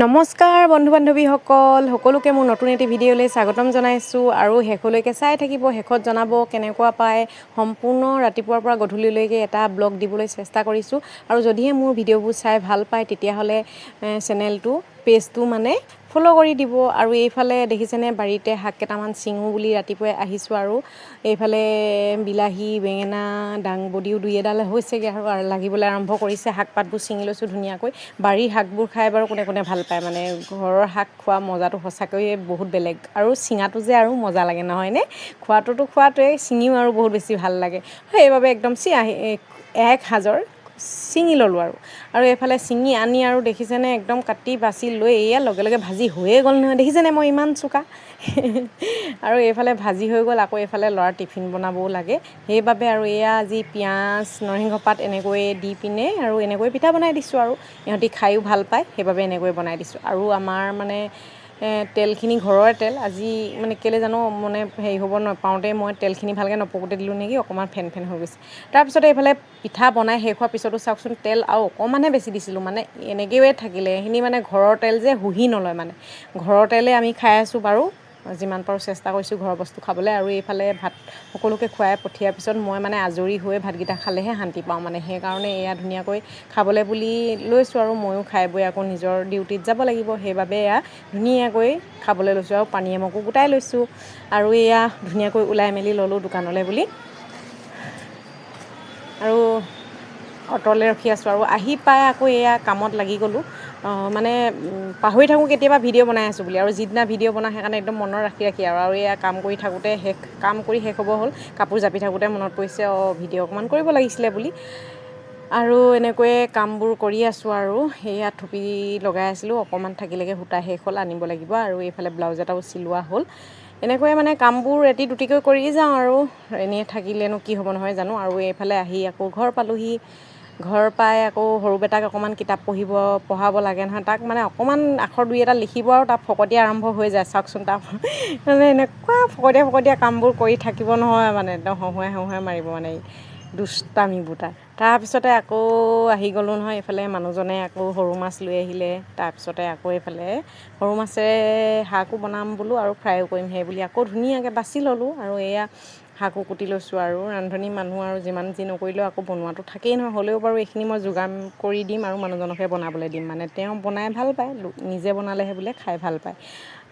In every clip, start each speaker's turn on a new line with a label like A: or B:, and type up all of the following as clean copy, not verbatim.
A: নমস্কাৰ বন্ধু বান্ধৱীসকল সকলোকে মোৰ নতুন এটি ভিডিঅ'লৈ স্বাগতম জনাইছোঁ আৰু শেষলৈকে চাই থাকিব। শেষত জনাব কেনেকুৱা পায়। সম্পূৰ্ণ ৰাতিপুৱাৰ পৰা গধূলিলৈকে এটা ব্লগ দিবলৈ চেষ্টা কৰিছোঁ আৰু যদিহে মোৰ ভিডিঅ'বোৰ চাই ভাল পায় তেতিয়াহ'লে চেনেলটো পেজটো মানে ফ'ল' কৰি দিব। আৰু এইফালে দেখিছেনে বাৰীতে শাক কেইটামান ছিঙো বুলি ৰাতিপুৱাই আহিছোঁ আৰু এইফালে বিলাহী বেঙেনা দাংবডিও দুই এডাল হৈছেগৈ আৰু লাগিবলৈ আৰম্ভ কৰিছে। শাক পাতবোৰ ছিঙি লৈছোঁ ধুনীয়াকৈ। বাৰীৰ শাকবোৰ খাই বাৰু কোনে কোনে ভাল পায়, মানে ঘৰৰ শাক খোৱা মজাটো সঁচাকৈয়ে বহুত বেলেগ আৰু ছিঙাটো যে আৰু মজা লাগে নহয়নে। খোৱাটোৱে ছিঙিও আৰু বহুত বেছি ভাল লাগে। সেইবাবে একদম এক সাজৰ ছিঙি ল'লোঁ আৰু এইফালে ছিঙি আনি আৰু দেখিছেনে একদম কাটি বাচি লৈ এয়া লগে লগে ভাজি হৈয়ে গ'ল নহয়। দেখিছেনে মই ইমান চোকা আৰু এইফালে ভাজি হৈ গ'ল। আকৌ এইফালে ল'ৰাৰ টিফিন বনাবও লাগে, সেইবাবে আৰু এয়া আজি পিঁয়াজ নৰসিংহ পাত এনেকৈ দি পিনে আৰু এনেকৈ পিঠা বনাই দিছোঁ আৰু ইহঁতি খায়ো ভাল পায় সেইবাবে এনেকৈ বনাই দিছোঁ। আৰু আমাৰ মানে তেলখিনি ঘৰৰে তেল। আজি মানে কেলৈ জানো মানে হেৰি হ'ব নাপাওঁতে মই তেলখিনি ভালকৈ নপকোঁতে দিলোঁ নেকি, অকণমান ফেন হৈ গৈছে। তাৰপিছতে এইফালে পিঠা বনাই শেষ হোৱাৰ পিছতো চাওকচোন তেল আৰু অকণমানহে বেছি দিছিলোঁ, মানে এনেকৈয়ে থাকিলে এইখিনি মানে ঘৰৰ তেল যে শুহি নলয়, মানে ঘৰৰ তেলে আমি খাই আছোঁ বাৰু। যিমান পাৰোঁ চেষ্টা কৰিছোঁ ঘৰৰ বস্তু খাবলৈ। আৰু এইফালে ভাত সকলোকে খুৱাই পঠিয়াৰ পিছত মই মানে আজৰি হৈ ভাতকেইটা খালেহে শান্তি পাওঁ, মানে সেইকাৰণে এয়া ধুনীয়াকৈ খাবলৈ বুলি লৈছোঁ আৰু ময়ো খাই বৈ আকৌ নিজৰ ডিউটিত যাব লাগিব, সেইবাবে এয়া ধুনীয়াকৈ খাবলৈ লৈছোঁ আৰু পানী এমগো গোটাই লৈছোঁ। আৰু এয়া ধুনীয়াকৈ ওলাই মেলি ল'লোঁ দোকানলৈ বুলি আৰু অট'লৈ ৰখি আছোঁ। আৰু আহি পাই আকৌ এয়া কামত লাগি গ'লোঁ। মানে পাহৰি থাকোঁ কেতিয়াবা ভিডিঅ' বনাই আছোঁ বুলি, আৰু যিদিনা ভিডিঅ' বনাওঁ সেইকাৰণে একদম মনত ৰাখি আৰু এয়া কাম কৰি থাকোঁতে শেষ হ'ব হ'ল। কাপোৰ জাপি থাকোঁতে মনত পৰিছে ভিডিঅ' অকণমান কৰিব লাগিছিলে বুলি, আৰু এনেকৈয়ে কামবোৰ কৰি আছোঁ। আৰু সেয়া থুপি লগাই আছিলোঁ, অকণমান থাকিলেগৈ সূতা শেষ হ'ল, আনিব লাগিব। আৰু এইফালে ব্লাউজ এটাও চিলোৱা হ'ল। এনেকৈয়ে মানে কামবোৰ এটি দুটিকৈ কৰি যাওঁ আৰু এনেই থাকিলেনো কি হ'ব নহয় জানো। আৰু এইফালে আহি আকৌ ঘৰ পালোহি। ঘৰ পাই আকৌ সৰু বেটাক অকণমান কিতাপ পঢ়াব লাগে নহয়। তাক মানে অকণমান আখৰ দুই এটা লিখিব আৰু তাৰ ফকতীয়া আৰম্ভ হৈ যায়। চাওকচোন তাৰ মানে এনেকুৱা ফকতীয়া কামবোৰ কৰি থাকিব নহয়, মানে একদম হঁহুৱাই মাৰিব মানে দুষ্টামিবোৰ তাৰ। তাৰপিছতে আকৌ আহি গ'লোঁ নহয়। এইফালে মানুহজনে আকৌ সৰু মাছ লৈ আহিলে। তাৰপিছতে আকৌ এইফালে সৰু মাছেৰে শাকো বনাম বোলো আৰু ফ্ৰাইও কৰিম, সেই বুলি আকৌ ধুনীয়াকৈ বাছি ল'লোঁ। আৰু এয়া শাকো কুটি লৈছোঁ। আৰু ৰান্ধনী মানুহ আৰু যিমান যি নকৰিলেও আকৌ বনোৱাটো থাকেই নহয়। হ'লেও বাৰু এইখিনি মই যোগাৰ কৰি দিম আৰু মানুহজনকহে বনাবলৈ দিম, মানে তেওঁ বনাই ভাল পায়, নিজে বনালেহে বোলে খাই ভাল পায়।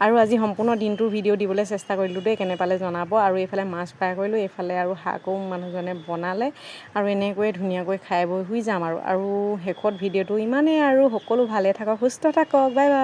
A: আৰু আজি সম্পূৰ্ণ দিনটোৰ ভিডিঅ' দিবলৈ চেষ্টা কৰিলোঁ দেই, কেনে পালে জনাব। আৰু এইফালে মাছ ফ্ৰাই কৰিলোঁ, এইফালে আৰু শাকো মানুহজনে বনালে। আৰু এনেকৈয়ে ধুনীয়াকৈ খাই বৈ শুই যাম আৰু শেষত ভিডিঅ'টো ইমানেই আৰু। সকলো ভালে থাকক, সুস্থ থাকক, বাই বাই।